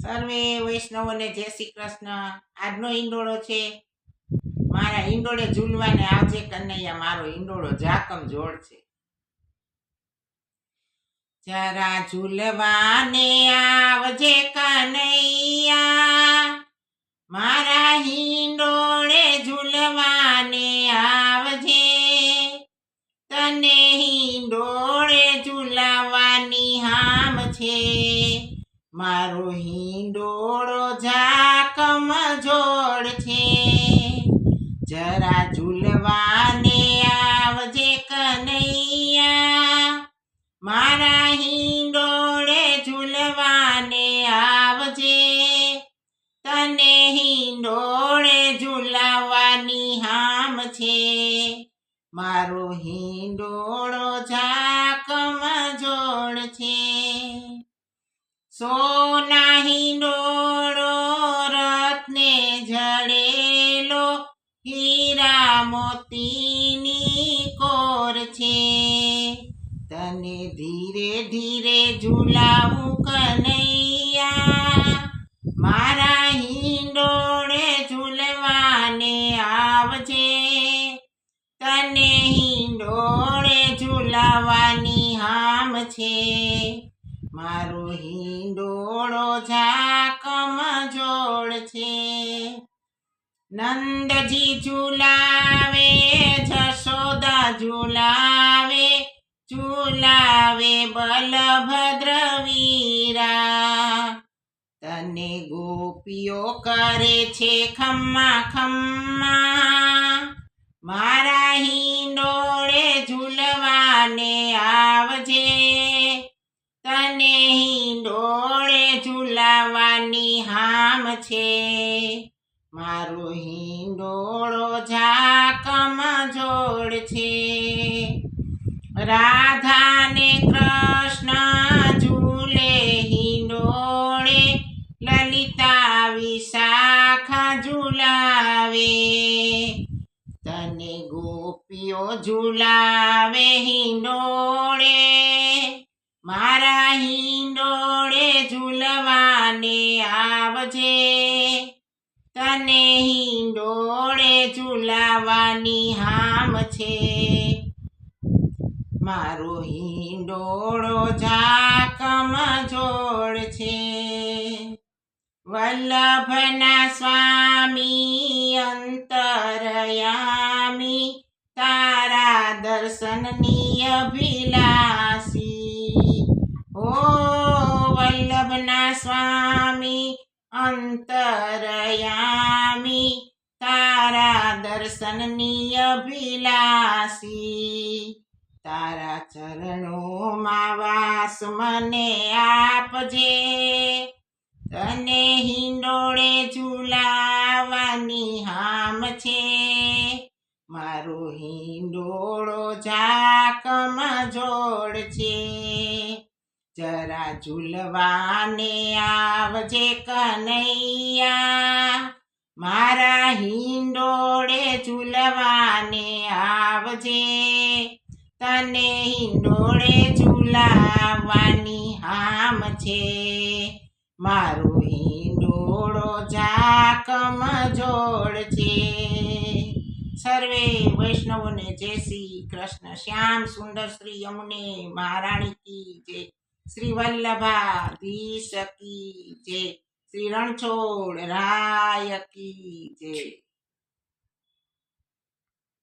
સર્વે વૈષ્ણવોને જય શ્રી કૃષ્ણ। આજનો ઈંડોળો છે, મારા ઈંડોળે ઝૂલવાને આવજે કનૈયા, મારો ઈંડોળો જાકમ જોડ છે। જરા ઝૂલવાને આવજે કનૈયા, મારા હિંડોળે ઝૂલવાને આવજે। તને હિંડોળે ઝૂલાવાની હામ છે, મારો હિંડોળો જાકમ જોડ છે। જરા ઝૂલવાને આવજે કનૈયા, મારા હિંડોળે ઝૂલવાને આવજે। તને હિંડોળે ઝૂલાવાની હામ છે, મારો હિંડોળો જાકમ જોડ છે। સોના હિંડોળો રત્ને જડેલો, હીરા મોતીની કોર છે। તને ધીરે ધીરે ઝૂલાવું કનૈયા, મારા હિંડોળે ઝૂલવાને આવજે। તને હિંડોળે ઝૂલાવાની હામ છે, મારો હિંડોળો જાકમ જોડ છે। નંદજી ઝૂલાવે, જશોદા ઝૂલાવે, ઝૂલાવે બલભદ્ર વીરા। તને ગોપીઓ કરે છે ખમ્મા ખમ્મા, મારા હિંડોળે ઝૂલવાને આવજે। તને હિંડોળે ઝૂલાવાની હામ છે, મારો હિંડોળો જાકમ જોડ છે। રાધા ને કૃષ્ણ ઝૂલે હિંડોળે, લલિતા વિશાખા ઝૂલાવે। તને ગોપીઓ ઝૂલાવે હિંડોળે, મારા હિંડોળે ઝૂલવાને આવજે। તને હિંડોળે ઝૂલાવાની હામ છે, મારો હિંડોળો જાકમ જોડ છે। વલ્લભના સ્વામી અંતરયામી, તારા દર્શનની અભિલાષી। ઓ વલ્લભના સ્વામી અંતરયામી, તારા દર્શનની અભિલાષી। તારા ચરણોમાં વાસ મને આપજે, તને હિંડોળે ઝૂલાવાની હામ છે, મારો હિંડોળો જાકમ જોડ છે। જરા ઝૂલવાને આવજે કનૈયા, મારા હિંડોળે ઝૂલવાને આવજે। તને હિંડોળે ઝૂલાવાની હામ છે, મારો હિંડોળો જાકમ જોડ છે। સર્વે વૈષ્ણવોને જય શ્રી કૃષ્ણ। શ્યામ સુંદર શ્રી યમુને મહારાણી કી જય, શ્રી વલ્લભાધીશ કી જય, શ્રી રણછોડ રાય કી જય।